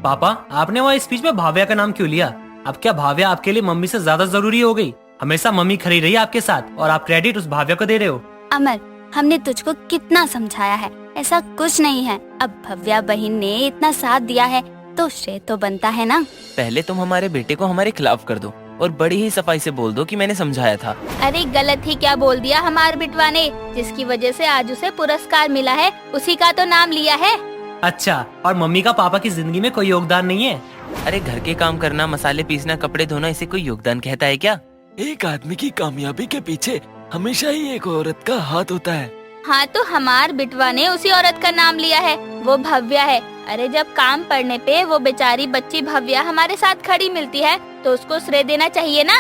पापा आपने वहाँ स्पीच में भाव्या का नाम क्यों लिया? अब क्या भाव्या आपके लिए मम्मी से ज्यादा जरूरी हो गई? हमेशा मम्मी खड़ी रही आपके साथ और आप क्रेडिट उस भाव्या को दे रहे हो। अमर, हमने तुझको कितना समझाया है, ऐसा कुछ नहीं है। अब भव्या बहन ने इतना साथ दिया है तो श्रेय तो बनता है ना। पहले तुम हमारे बेटे को हमारे खिलाफ कर दो और बड़ी ही सफाई से बोल दो कि मैंने समझाया था। अरे गलत ही क्या बोल दिया हमारे बिटवा ने, जिसकी वजह से आज उसे पुरस्कार मिला है, उसी का तो नाम लिया है। अच्छा, और मम्मी का पापा की जिंदगी में कोई योगदान नहीं है? अरे घर के काम करना, मसाले पीसना, कपड़े धोना, इसे कोई योगदान कहता है क्या? एक आदमी की कामयाबी के पीछे हमेशा ही एक औरत का हाथ होता है। हाँ तो हमार बिटवा ने उसी औरत का नाम लिया है, वो भव्या है। अरे जब काम पड़ने पे वो बेचारी बच्ची भव्या हमारे साथ खड़ी मिलती है तो उसको श्रेय देना चाहिए ना।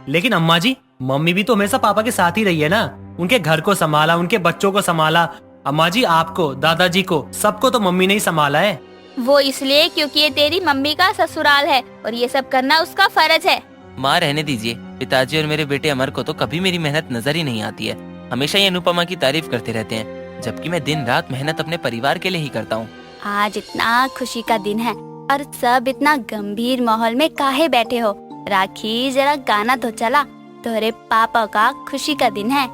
लेकिन अम्मा जी, मम्मी भी तो हमेशा पापा के साथ ही रही है ना। उनके घर को संभाला, उनके बच्चों को संभाला। अम्मा जी, आपको, दादाजी को, सबको तो मम्मी ने ही संभाला है। वो इसलिए क्योंकि ये तेरी मम्मी का ससुराल है और ये सब करना उसका फर्ज है। माँ रहने दीजिए। पिताजी और मेरे बेटे अमर को तो कभी मेरी मेहनत नजर ही नहीं आती है। हमेशा ये अनुपमा की तारीफ करते रहते हैं, जबकि मैं दिन रात मेहनत अपने परिवार के लिए ही करता हूँ। आज इतना खुशी का दिन है और सब इतना गंभीर माहौल में काहे बैठे हो? राखी, जरा गाना तो चला, तेरे पापा का खुशी का दिन है।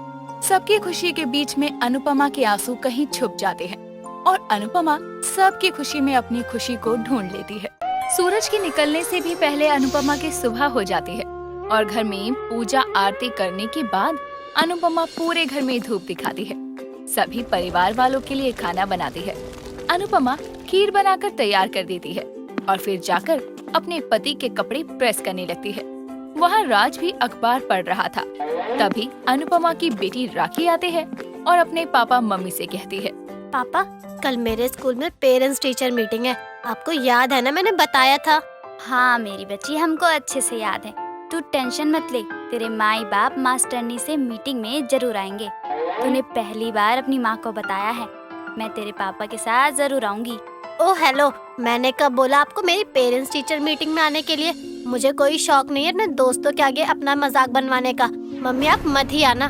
सबकी खुशी के बीच में अनुपमा के आंसू कहीं छुप जाते हैं और अनुपमा सबकी खुशी में अपनी खुशी को ढूंढ लेती है। सूरज के निकलने से भी पहले अनुपमा की सुबह हो जाती है और घर में पूजा आरती करने के बाद अनुपमा पूरे घर में धूप दिखाती है। सभी परिवार वालों के लिए खाना बनाती है। अनुपमा खीर बनाकर तैयार कर देती है और फिर जाकर अपने पति के कपड़े प्रेस करने लगती है। वहाँ राज भी अखबार पढ़ रहा था। तभी अनुपमा की बेटी राखी आते हैं और अपने पापा मम्मी से कहती है, पापा, कल मेरे स्कूल में पेरेंट्स टीचर मीटिंग है। आपको याद है ना, मैंने बताया था। हाँ मेरी बच्ची, हमको अच्छे से याद है। तू टेंशन मत ले, तेरे माई बाप मास्टरनी से मीटिंग में जरूर आएंगे। तूने पहली बार अपनी माँ को बताया है। मैं तेरे पापा के साथ जरूर आऊंगी। ओ हेलो, मैंने कब बोला आपको मेरी पेरेंट्स टीचर मीटिंग में आने के लिए? मुझे कोई शौक नहीं है अपने दोस्तों के आगे अपना मजाक बनवाने का। मम्मी, आप मत ही आना।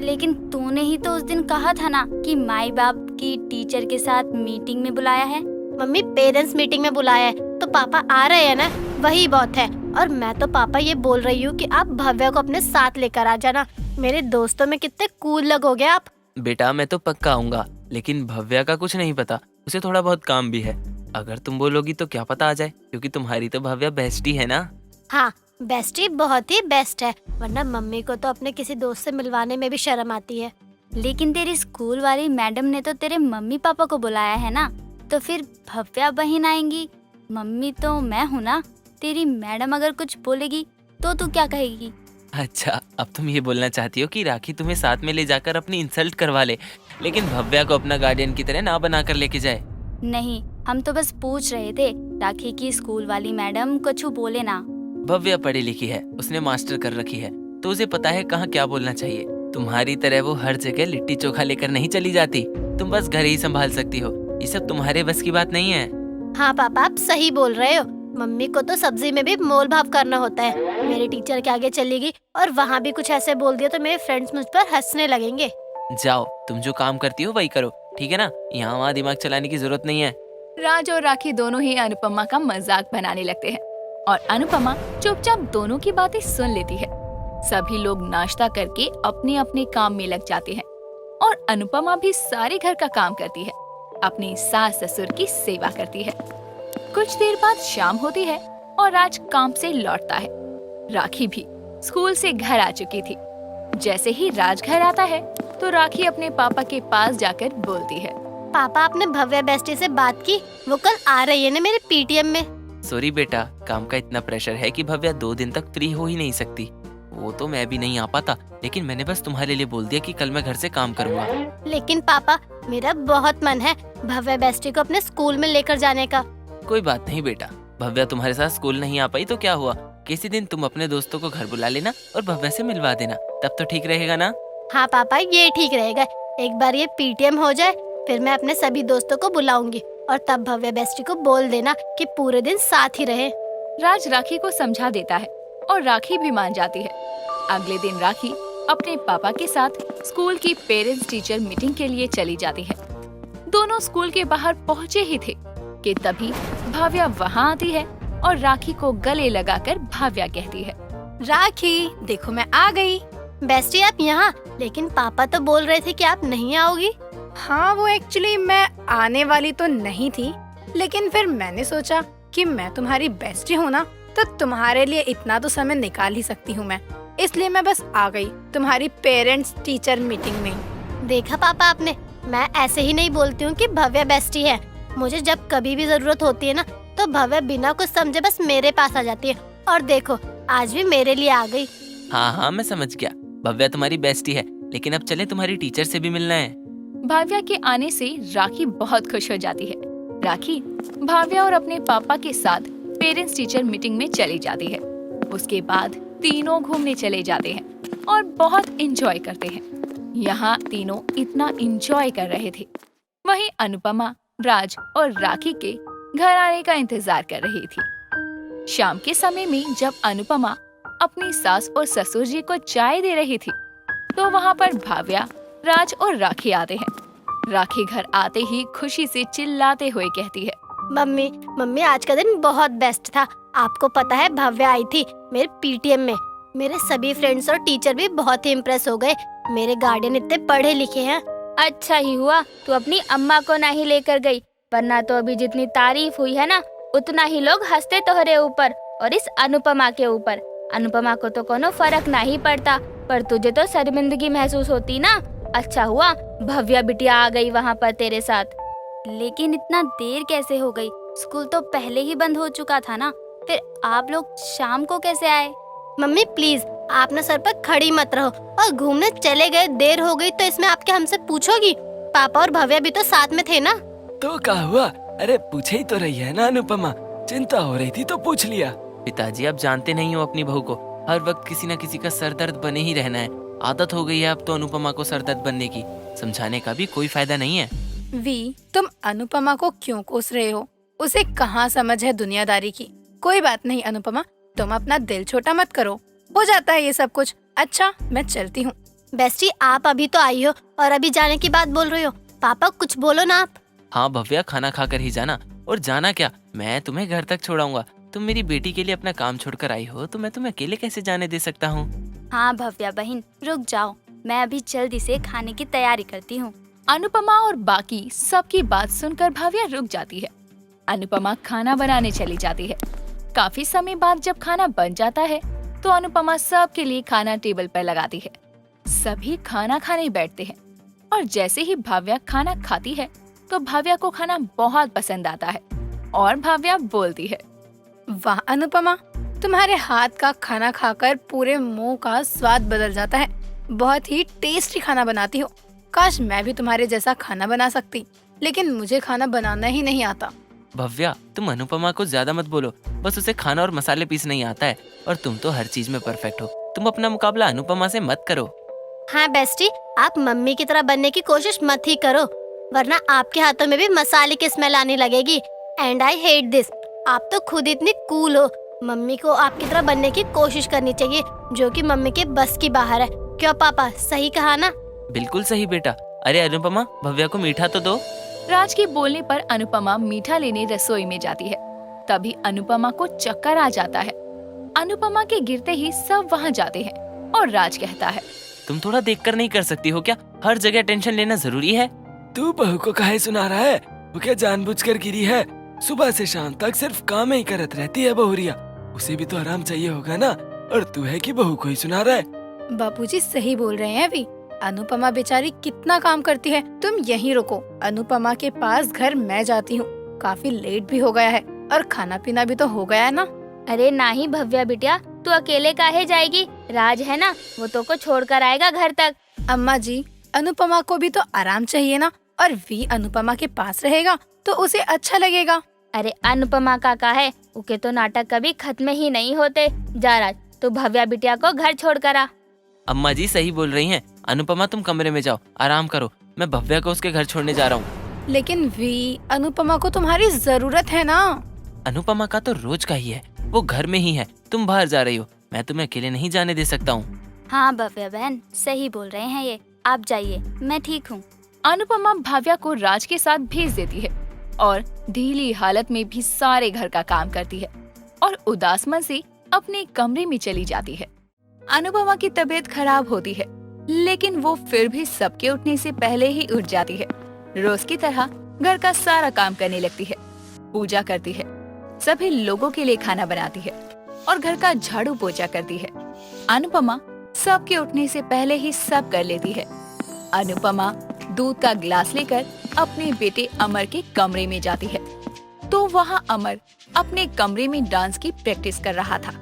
लेकिन तूने ही तो उस दिन कहा था ना कि माई बाप की टीचर के साथ मीटिंग में बुलाया है। मम्मी, पेरेंट्स मीटिंग में बुलाया है तो पापा आ रहे हैं ना, वही बहुत है। और मैं तो पापा ये बोल रही हूँ कि आप भव्या को अपने साथ लेकर आ जाना। मेरे दोस्तों में कितने कूल लगोगे आप। बेटा मैं तो पक्का आऊंगा, लेकिन भव्या का कुछ नहीं पता, उसे थोड़ा बहुत काम भी है। अगर तुम बोलोगी तो क्या पता आ जाए, क्योंकि तुम्हारी तो भव्या बेस्टी है ना। हाँ, बेस्टी बहुत ही बेस्ट है, वरना मम्मी को तो अपने किसी दोस्त से मिलवाने में भी शर्म आती है। लेकिन तेरी स्कूल वाली मैडम ने तो तेरे मम्मी पापा को बुलाया है ना, तो फिर भव्या बहन आएंगी। मम्मी तो मैं हूँ ना। तेरी मैडम अगर कुछ बोलेगी तो तू क्या कहेगी? अच्छा, अब तुम ये बोलना चाहती हो कि राखी तुम्हें साथ में ले जाकर अपनी इंसल्ट करवा ले, लेकिन भव्या को अपना गार्डियन की तरह ना बनाकर लेके जाए। नहीं, हम तो बस पूछ रहे थे। राखी की स्कूल वाली मैडम कुछ बोले ना। भव्या पढ़ी लिखी है, उसने मास्टर कर रखी है, तो उसे पता है कहाँ क्या बोलना चाहिए। तुम्हारी तरह वो हर जगह लिट्टी चोखा लेकर नहीं चली जाती। तुम बस घर ही संभाल सकती हो। ये सब तुम्हारे बस की बात नहीं है। हाँ पापा, आप सही बोल रहे हो। मम्मी को तो सब्जी में भी मोल भाव करना होता है। मेरे टीचर के आगे चलेगी और वहाँ भी कुछ ऐसे बोल दिया तो मेरे फ्रेंड्स मुझ पर हंसने लगेंगे। जाओ, तुम जो काम करती हो वही करो, ठीक है ना? यहाँ वहाँ दिमाग चलाने की जरूरत नहीं है। राज और राखी दोनों ही अनुपमा का मजाक बनाने लगते हैं और अनुपमा चुपचाप दोनों की बातें सुन लेती है। सभी लोग नाश्ता करके अपने अपने काम में लग जाते हैं और अनुपमा भी सारे घर का काम करती है, अपनी सास ससुर की सेवा करती है। कुछ देर बाद शाम होती है और राज काम से लौटता है। राखी भी स्कूल से घर आ चुकी थी। जैसे ही राज घर आता है तो राखी अपने पापा के पास जाकर बोलती है, पापा, आपने भव्या बेस्टी से बात की? वो कल आ रही है ना मेरे पीटीएम में। सॉरी बेटा, काम का इतना प्रेशर है कि भव्या 2 दिन तक फ्री हो ही नहीं सकती। वो तो मैं भी नहीं आ पाता, लेकिन मैंने बस तुम्हारे लिए बोल दिया कि कल मैं घर से काम करूँगा। लेकिन पापा, मेरा बहुत मन है भव्या बेस्टी को अपने स्कूल में लेकर जाने का। कोई बात नहीं बेटा, भव्या तुम्हारे साथ स्कूल नहीं आ पाई तो क्या हुआ? किसी दिन तुम अपने दोस्तों को घर बुला लेना और भव्या से मिलवा देना, तब तो ठीक रहेगा ना? हाँ पापा, ये ठीक रहेगा। एक बार ये पीटीएम हो जाए फिर मैं अपने सभी दोस्तों को बुलाऊंगी और तब भव्या बेस्टी को बोल देना कि पूरे दिन साथ ही रहे। राज राखी को समझा देता है और राखी भी मान जाती है। अगले दिन राखी अपने पापा के साथ स्कूल की पेरेंट्स टीचर मीटिंग के लिए चली जाती है। दोनों स्कूल के बाहर पहुँचे ही थे कि तभी भव्या वहाँ आती है और राखी को गले लगाकर भव्या कहती है, राखी, देखो मैं आ गई। बेस्टी, आप यहाँ? लेकिन पापा तो बोल रहे थे कि आप नहीं आओगी। हाँ, वो एक्चुअली मैं आने वाली तो नहीं थी, लेकिन फिर मैंने सोचा कि मैं तुम्हारी बेस्टी हूँ ना, तो तुम्हारे लिए इतना तो समय निकाल ही सकती हूँ मैं, इसलिए मैं बस आ गई तुम्हारी पेरेंट्स टीचर मीटिंग में। देखा पापा आपने, मैं ऐसे ही नहीं बोलती हूँ कि भव्या बेस्टी है। मुझे जब कभी भी जरूरत होती है ना तो भव्या बिना कुछ समझे बस मेरे पास आ जाती है, और देखो आज भी मेरे लिए आ गई। हाँ हाँ, मैं समझ गया। भव्या तुम्हारी बेस्टी है, लेकिन अब चले तुम्हारी टीचर से भी मिलना है। भव्या के आने से राखी बहुत खुश हो जाती है। राखी भाव्या और अपने पापा के साथ पेरेंट्स टीचर मीटिंग में चली जाती है। उसके बाद तीनों घूमने चले जाते हैं और बहुत एंजॉय करते हैं। यहाँ तीनों इतना एंजॉय कर रहे थे, वहीं अनुपमा, राज और राखी के घर आने का इंतजार कर रही थी। शाम के समय में जब अनुपमा अपनी सास और ससुर जी को चाय दे रही थी, तो वहाँ पर भाव्या, राज और राखी आते हैं। राखी घर आते ही खुशी से चिल्लाते हुए कहती है, मम्मी मम्मी आज का दिन बहुत बेस्ट था। आपको पता है भव्या आई थी मेरे पीटीएम में। मेरे सभी फ्रेंड्स और टीचर भी बहुत ही इम्प्रेस हो गए। मेरे गार्डियन इतने पढ़े लिखे हैं। अच्छा ही हुआ तू अपनी अम्मा को नहीं लेकर गई, वरना तो अभी जितनी तारीफ हुई है ना, उतना ही लोग हंसते तोहरे ऊपर और इस अनुपमा के ऊपर। अनुपमा को तो कोनो फर्क नहीं पड़ता, पर तुझे तो शर्मिंदगी महसूस होती ना। अच्छा हुआ भव्या बिटिया आ गई वहाँ पर तेरे साथ। लेकिन इतना देर कैसे हो गई? स्कूल तो पहले ही बंद हो चुका था ना, फिर आप लोग शाम को कैसे आए? मम्मी प्लीज आप ना सर पर खड़ी मत रहो, और घूमने चले गए देर हो गई तो इसमें आप क्या हमसे पूछोगी? पापा और भव्या भी तो साथ में थे ना। तो क्या हुआ? अरे पूछे ही तो रही है ना अनुपमा, चिंता हो रही थी तो पूछ लिया। पिताजी आप जानते नहीं हो अपनी बहू को, हर वक्त किसी न किसी का सरदर्द बने ही रहना है। आदत हो गई है अब तो अनुपमा को सरदर्द बनने की। समझाने का भी कोई फायदा नहीं है। वी, तुम अनुपमा को क्यों कोस रहे हो? उसे कहाँ समझ है दुनियादारी की। कोई बात नहीं अनुपमा, तुम अपना दिल छोटा मत करो, हो जाता है ये सब कुछ। अच्छा मैं चलती हूँ। बेस्टी आप अभी तो आई हो और अभी जाने की बात बोल रही हो। पापा कुछ बोलो ना आप। हाँ भव्या, खाना खाकर ही जाना। और जाना क्या, मैं तुम्हें घर तक छोड़ाऊंगा। तुम मेरी बेटी के लिए अपना काम छोड़कर आई हो, तो मैं तुम्हें अकेले कैसे जाने दे सकता हूँ? हाँ भव्या बहन रुक जाओ, मैं अभी जल्दी से खाने की तैयारी करती हूँ। अनुपमा और बाकी सबकी बात सुनकर भव्या रुक जाती है। अनुपमा खाना बनाने चली जाती है। काफी समय बाद जब खाना बन जाता है तो अनुपमा सबके लिए खाना टेबल पर लगाती है। सभी खाना खाने बैठते हैं और जैसे ही भाव्या खाना खाती है तो भाव्या को खाना बहुत पसंद आता है और भाव्या बोलती है, वाह अनुपमा, तुम्हारे हाथ का खाना खाकर पूरे मुंह का स्वाद बदल जाता है। बहुत ही टेस्टी खाना बनाती हो। काश मैं भी तुम्हारे जैसा खाना बना सकती, लेकिन मुझे खाना बनाना ही नहीं आता। भव्या तुम अनुपमा को ज्यादा मत बोलो, बस उसे खाना और मसाले पीस नहीं आता है, और तुम तो हर चीज में परफेक्ट हो। तुम अपना मुकाबला अनुपमा से मत करो। हाँ बेस्टी, आप मम्मी की तरह बनने की कोशिश मत ही करो, वरना आपके हाथों में भी मसाले की स्मेल आने लगेगी। And I hate this. आप तो खुद इतनी कूल हो। मम्मी को आपकी तरह बनने की कोशिश करनी चाहिए, जो कि मम्मी के बस की बाहर है। क्यों पापा, सही कहा ना? बिल्कुल सही बेटा। अरे अनुपमा, भव्या को मीठा तो दो। राज के बोलने पर अनुपमा मीठा लेने रसोई में जाती है। तभी अनुपमा को चक्कर आ जाता है। अनुपमा के गिरते ही सब वहाँ जाते हैं और राज कहता है, तुम थोड़ा देखकर नहीं कर सकती हो क्या? हर जगह टेंशन लेना जरूरी है? तू बहू को काहे सुना रहा है? वो क्या जानबूझकर गिरी है? सुबह से शाम तक सिर्फ काम ही करत रहती है बहुरिया। उसे भी तो आराम चाहिए होगा ना, और तू है कि बहू को ही सुना रहा है? बापूजी सही बोल रहे हैं अभी। अनुपमा बेचारी कितना काम करती है। तुम यहीं रुको, अनुपमा के पास घर मैं जाती हूँ। काफी लेट भी हो गया है और खाना पीना भी तो हो गया है ना। अरे नहीं भव्या बिटिया, तू अकेले काहे जाएगी? राज है ना, वो तो को छोड़ कर आएगा घर तक। अम्मा जी, अनुपमा को भी तो आराम चाहिए ना, और वी अनुपमा के पास रहेगा तो उसे अच्छा लगेगा। अरे अनुपमा का है, उके तो नाटक कभी खत्म ही नहीं होते। जा राज, तू भव्या बिटिया को घर छोड़ कर आ। अम्मा जी सही बोल रही हैं। अनुपमा तुम कमरे में जाओ, आराम करो। मैं भव्या को उसके घर छोड़ने जा रहा हूँ। लेकिन वी, अनुपमा को तुम्हारी जरूरत है ना। अनुपमा का तो रोज का ही है, वो घर में ही है। तुम बाहर जा रही हो, मैं तुम्हें अकेले नहीं जाने दे सकता हूँ। हाँ भव्या बहन सही बोल रहे हैं ये, आप जाइए, मैं ठीक हूँ। अनुपमा भाव्या को राज के साथ भेज देती है और ढीली हालत में भी सारे घर का काम करती है और उदास मन से अपने कमरे में चली जाती है। अनुपमा की तबीयत खराब होती है, लेकिन वो फिर भी सबके उठने से पहले ही उठ जाती है। रोज की तरह घर का सारा काम करने लगती है, पूजा करती है, सभी लोगों के लिए खाना बनाती है और घर का झाड़ू पोछा करती है। अनुपमा सबके उठने से पहले ही सब कर लेती है। अनुपमा दूध का गिलास लेकर अपने बेटे अमर के कमरे में जाती है, तो वहाँ अमर अपने कमरे में डांस की प्रैक्टिस कर रहा था।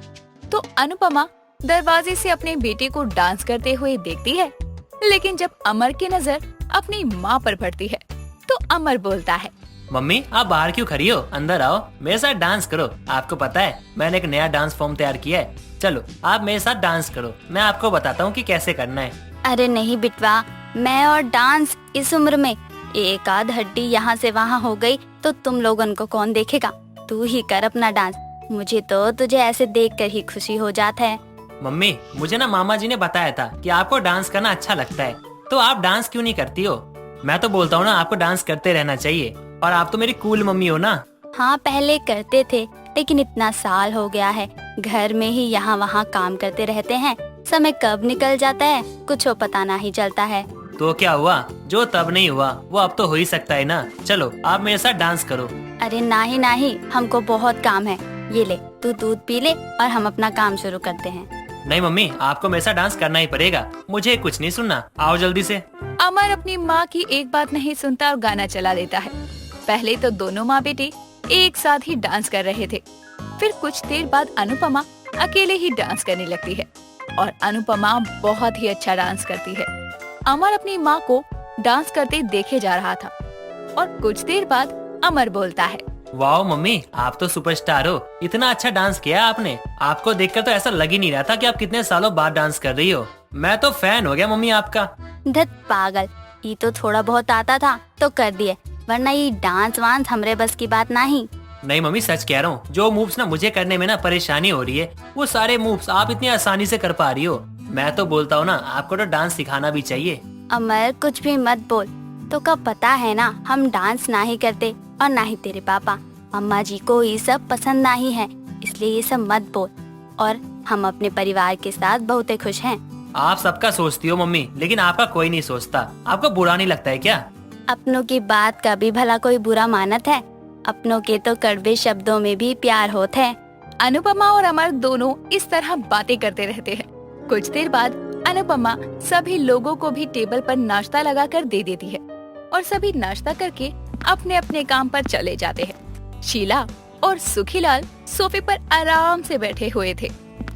तो अनुपमा दरवाजे से अपने बेटे को डांस करते हुए देखती है, लेकिन जब अमर की नजर अपनी माँ पर पड़ती है तो अमर बोलता है, मम्मी आप बाहर क्यों खड़ी हो, अंदर आओ, मेरे साथ डांस करो। आपको पता है मैंने एक नया डांस फॉर्म तैयार किया है। चलो आप मेरे साथ डांस करो, मैं आपको बताता हूँ कि कैसे करना है। अरे नहीं बिटवा, मैं और डांस इस उम्र में, एक आध हड्डी यहाँ से वहाँ हो गई तो तुम लोगन को कौन देखेगा। तू ही कर अपना डांस, मुझे तो तुझे ऐसे देखकर ही खुशी हो जाता है। मम्मी मुझे ना मामा जी ने बताया था कि आपको डांस करना अच्छा लगता है, तो आप डांस क्यों नहीं करती हो? मैं तो बोलता हूँ ना आपको डांस करते रहना चाहिए, और आप तो मेरी कूल मम्मी हो ना। हाँ पहले करते थे, लेकिन इतना साल हो गया है, घर में ही यहाँ वहाँ काम करते रहते हैं, समय कब निकल जाता है कुछ पता नहीं चलता है। तो क्या हुआ, जो तब नहीं हुआ वो अब तो हो ही सकता है ना। चलो आप मेरे साथ डांस करो। अरे नहीं, हमको बहुत काम है, ये ले तू दूध पी ले और हम अपना काम शुरू करते हैं। नहीं मम्मी आपको मेरे साथ डांस करना ही पड़ेगा, मुझे कुछ नहीं सुनना, आओ जल्दी से। अमर अपनी माँ की एक बात नहीं सुनता और गाना चला देता है। पहले तो दोनों माँ बेटे एक साथ ही डांस कर रहे थे, फिर कुछ देर बाद अनुपमा अकेले ही डांस करने लगती है और अनुपमा बहुत ही अच्छा डांस करती है। अमर अपनी माँ को डांस करते देखे जा रहा था और कुछ देर बाद अमर बोलता है, वाह मम्मी आप तो सुपरस्टार हो, इतना अच्छा डांस किया आपने। आपको देखकर तो ऐसा लग ही नहीं रहा था कि आप कितने सालों बाद डांस कर रही हो। मैं तो फैन हो गया मम्मी आपका। धत पागल, ये तो थोड़ा बहुत आता था तो कर दिए, वरना ये डांस वांस हमरे बस की बात नहीं। नहीं मम्मी सच कह रहा हूँ, जो मूव्स ना मुझे करने में ना परेशानी हो रही है, वो सारे मूव्स आप इतनी आसानी से कर पा रही हो। मैं तो बोलता हूँ ना आपको तो डांस सिखाना भी चाहिए। अमर कुछ भी मत बोल, तो कब पता है ना हम डांस ना ही करते और ना ही तेरे पापा। अम्मा जी को ये सब पसंद नहीं है, इसलिए ये सब मत बोल, और हम अपने परिवार के साथ बहुत खुश हैं। आप सबका सोचती हो मम्मी, लेकिन आपका कोई नहीं सोचता। आपको बुरा नहीं लगता है क्या? अपनों की बात का भी भला कोई बुरा मानत है? अपनों के तो कड़वे शब्दों में भी प्यार होता है। अनुपमा और अमर दोनों इस तरह बातें करते रहते हैं। कुछ देर बाद अनुपमा सभी लोगों को भी टेबल पर नाश्ता लगाकर दे देती है और सभी नाश्ता करके अपने अपने काम पर चले जाते हैं। शीला और सुखीलाल सोफे पर आराम से बैठे हुए थे।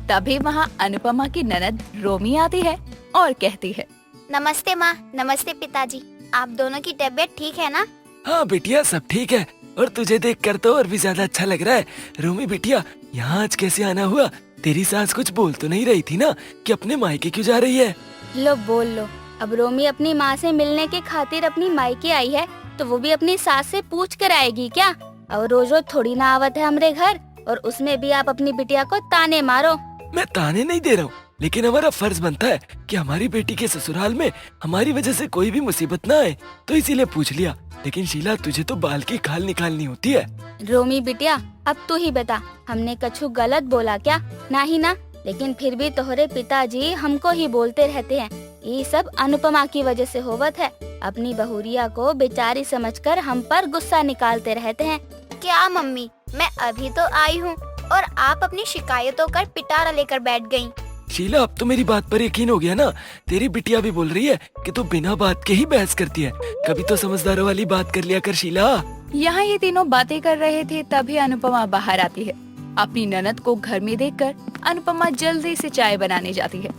तभी वहाँ अनुपमा की ननद रोमी आती है और कहती है, नमस्ते माँ, नमस्ते पिताजी, आप दोनों की तबीयत ठीक है ना? हाँ बिटिया सब ठीक है, और तुझे देखकर तो और भी ज्यादा अच्छा लग रहा है। रोमी बिटिया यहाँ आज कैसे आना हुआ? तेरी सास कुछ बोल तो नहीं रही थी ना कि अपने मायके क्यों जा रही है? लो बोल लो, अब रोमी अपनी माँ से मिलने के खातिर अपनी मायके आई है तो वो भी अपनी सास से पूछ कर आएगी क्या? और रोज रोज थोड़ी ना आवत है हमरे घर, और उसमें भी आप अपनी बिटिया को ताने मारो। मैं ताने नहीं दे रहा हूँ, लेकिन हमारा फर्ज बनता है कि हमारी बेटी के ससुराल में हमारी वजह से कोई भी मुसीबत ना आए, तो इसीलिए पूछ लिया। लेकिन शीला तुझे तो बाल की खाल निकालनी होती है। रोमी बिटिया अब तू ही बता, हमने कछु गलत बोला क्या? नहीं ना, लेकिन फिर भी तोहरे पिताजी हमको ही बोलते रहते हैं, ये सब अनुपमा की वजह से होवत है। अपनी बहुरिया को बेचारी समझकर हम पर गुस्सा निकालते रहते हैं। क्या मम्मी, मैं अभी तो आई हूँ और आप अपनी शिकायतों का पिटारा लेकर बैठ गयी। शीला अब तो मेरी बात पर यकीन हो गया ना। तेरी बिटिया भी बोल रही है कि तू बिना बात के ही बहस करती है। कभी तो समझदारों वाली बात कर लिया कर शीला। यहाँ ये तीनों बातें कर रहे थे, तभी अनुपमा बाहर आती है। अपनी ननद को घर में देखकर अनुपमा जल्दी से चाय बनाने जाती है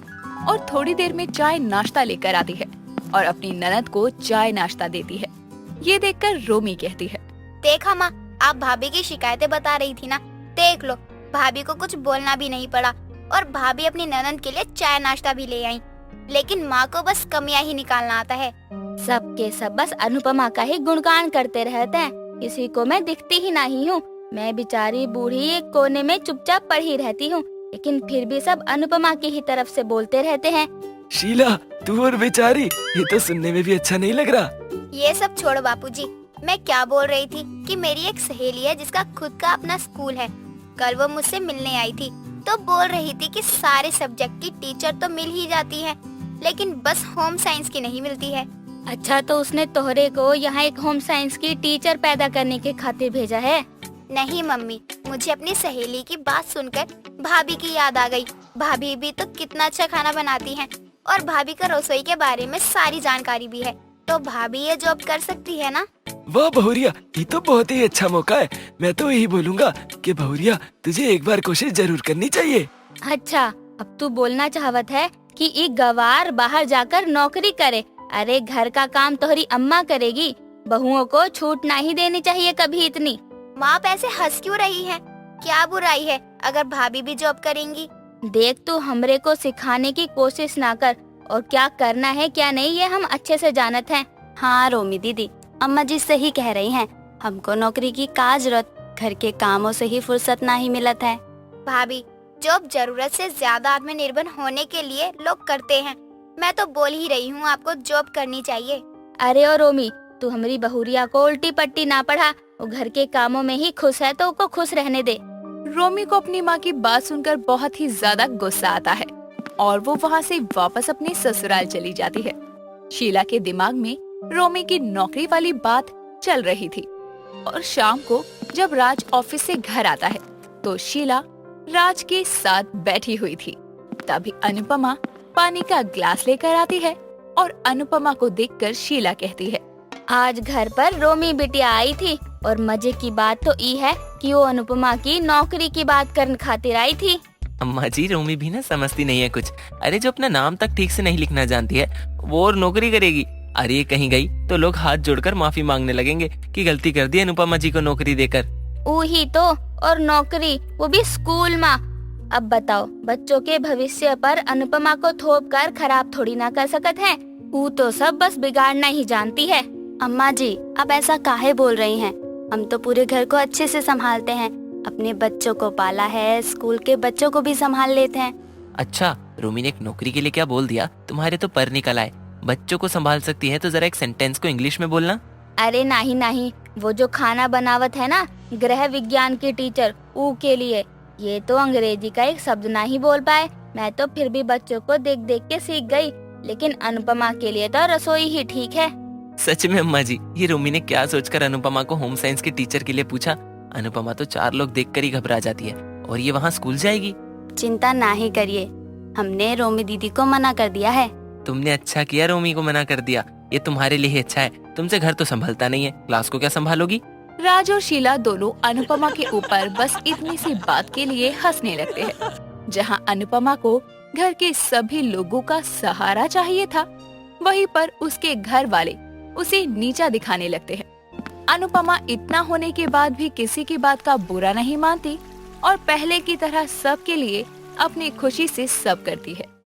और थोड़ी देर में चाय नाश्ता लेकर आती है और अपनी ननद को चाय नाश्ता देती है। ये देखकर रोमी कहती है, देखा माँ, आप भाभी की शिकायतें बता रही थी ना, देख लो, भाभी को कुछ बोलना भी नहीं पड़ा और भाभी अपनी ननद के लिए चाय नाश्ता भी ले आई। लेकिन माँ को बस कमियां ही निकालना आता है। सबके सब बस अनुपमा का ही गुणगान करते रहते हैं, किसी को मैं दिखती ही नहीं हूँ। मैं बेचारी बूढ़ी एक कोने में चुपचाप पड़ी रहती हूँ, लेकिन फिर भी सब अनुपमा की ही तरफ से बोलते रहते हैं। शीला तू और बेचारी, ये तो सुनने में भी अच्छा नहीं लग रहा। ये सब छोड़ो बापूजी, मैं क्या बोल रही थी कि मेरी एक सहेली है जिसका खुद का अपना स्कूल है। कल वो मुझसे मिलने आई थी तो बोल रही थी कि सारे सब्जेक्ट की टीचर तो मिल ही जाती है, लेकिन बस होम साइंस की नहीं मिलती है। अच्छा, तो उसने तोहरे को यहाँ एक होम साइंस की टीचर पैदा करने के खातिर भेजा है? नहीं मम्मी, मुझे अपनी सहेली की बात सुनकर भाभी की याद आ गई। भाभी भी तो कितना अच्छा खाना बनाती हैं और भाभी का रसोई के बारे में सारी जानकारी भी है, तो भाभी ये जॉब कर सकती है ना। वाह बहुरिया, ये तो बहुत ही अच्छा मौका है। मैं तो यही बोलूँगा कि बहुरिया तुझे एक बार कोशिश जरूर करनी चाहिए। अच्छा, अब तू बोलना चाहवत है कि एक गवार बाहर जाकर नौकरी करे? अरे घर का काम तोहरी अम्मा करेगी, बहुओं को छूट नहीं देनी चाहिए कभी इतनी। माँ आप ऐसे हंस क्यों रही हैं? क्या बुराई है अगर भाभी भी जॉब करेंगी? देख तू हमरे को सिखाने की कोशिश ना कर, और क्या करना है क्या नहीं ये हम अच्छे से जानत हैं। हाँ रोमी दीदी, अम्मा जी सही कह रही हैं। हमको नौकरी की का जरूरत, घर के कामों से ही फुर्सत ना ही मिलत है। भाभी जॉब जरूरत से ज्यादा आत्मनिर्भर होने के लिए लोग करते हैं। मैं तो बोल ही रही हूँ आपको जॉब करनी चाहिए। अरे ओ रोमी, तू हमारी बहुरिया को उल्टी पट्टी ना पढ़ा। वो घर के कामों में ही खुश है तो उसको खुश रहने दे। रोमी को अपनी माँ की बात सुनकर बहुत ही ज्यादा गुस्सा आता है और वो वहाँ से वापस अपने ससुराल चली जाती है। शीला के दिमाग में रोमी की नौकरी वाली बात चल रही थी और शाम को जब राज ऑफिस से घर आता है तो शीला राज के साथ बैठी हुई थी। तभी अनुपमा पानी का ग्लास लेकर आती है और अनुपमा को देखकर शीला कहती है, आज घर पर रोमी बिटिया आई थी और मजे की बात तो ये है कि वो अनुपमा की नौकरी की बात करने खातिर आई थी। अम्मा जी रोमी भी ना समझती नहीं है कुछ। अरे जो अपना नाम तक ठीक से नहीं लिखना जानती है वो और नौकरी करेगी। अरे ये कहीं गई तो लोग हाथ जोड़कर माफी मांगने लगेंगे कि गलती कर दी अनुपमा जी को नौकरी देकर। वही तो, और नौकरी वो भी स्कूल में। अब बताओ, बच्चों के भविष्य पर अनुपमा को थोप कर खराब थोड़ी ना कर सकत है। वो तो सब बस बिगाड़ना ही जानती है। अम्मा जी आप ऐसा काहे बोल रही हैं? हम तो पूरे घर को अच्छे से संभालते हैं, अपने बच्चों को पाला है, स्कूल के बच्चों को भी संभाल लेते हैं। अच्छा रोमी ने एक नौकरी के लिए क्या बोल दिया? तुम्हारे तो पर निकल आए। बच्चों को संभाल सकती है तो जरा एक सेंटेंस को इंग्लिश में बोलना। अरे नहीं, वो जो खाना बनावत है ना गृह विज्ञान की टीचर, ऊ के लिए ये तो अंग्रेजी का एक शब्द ना ही बोल पाए। मैं तो फिर भी बच्चों को देख देख के सीख गई, लेकिन अनुपमा के लिए तो रसोई ही ठीक है। सच में अम्मा जी, ये रोमी ने क्या सोचकर अनुपमा को होम साइंस की टीचर के लिए पूछा? अनुपमा तो 4 लोग देखकर ही घबरा जाती है और ये वहाँ स्कूल जाएगी। चिंता ना ही करिए, हमने रोमी दीदी को मना कर दिया है। तुमने अच्छा किया रोमी को मना कर दिया, ये तुम्हारे लिए अच्छा है। तुमसे घर तो संभलता नहीं है, क्लास को क्या संभालोगी? राज और शीला दोनों अनुपमा के ऊपर बस इतनी सी बात के लिए हंसने लगते हैं। जहां अनुपमा को घर के सभी लोगों का सहारा चाहिए था, वहीं पर उसके घर वाले उसे नीचा दिखाने लगते हैं। अनुपमा इतना होने के बाद भी किसी की बात का बुरा नहीं मानती और पहले की तरह सबके लिए अपनी खुशी से सब करती है।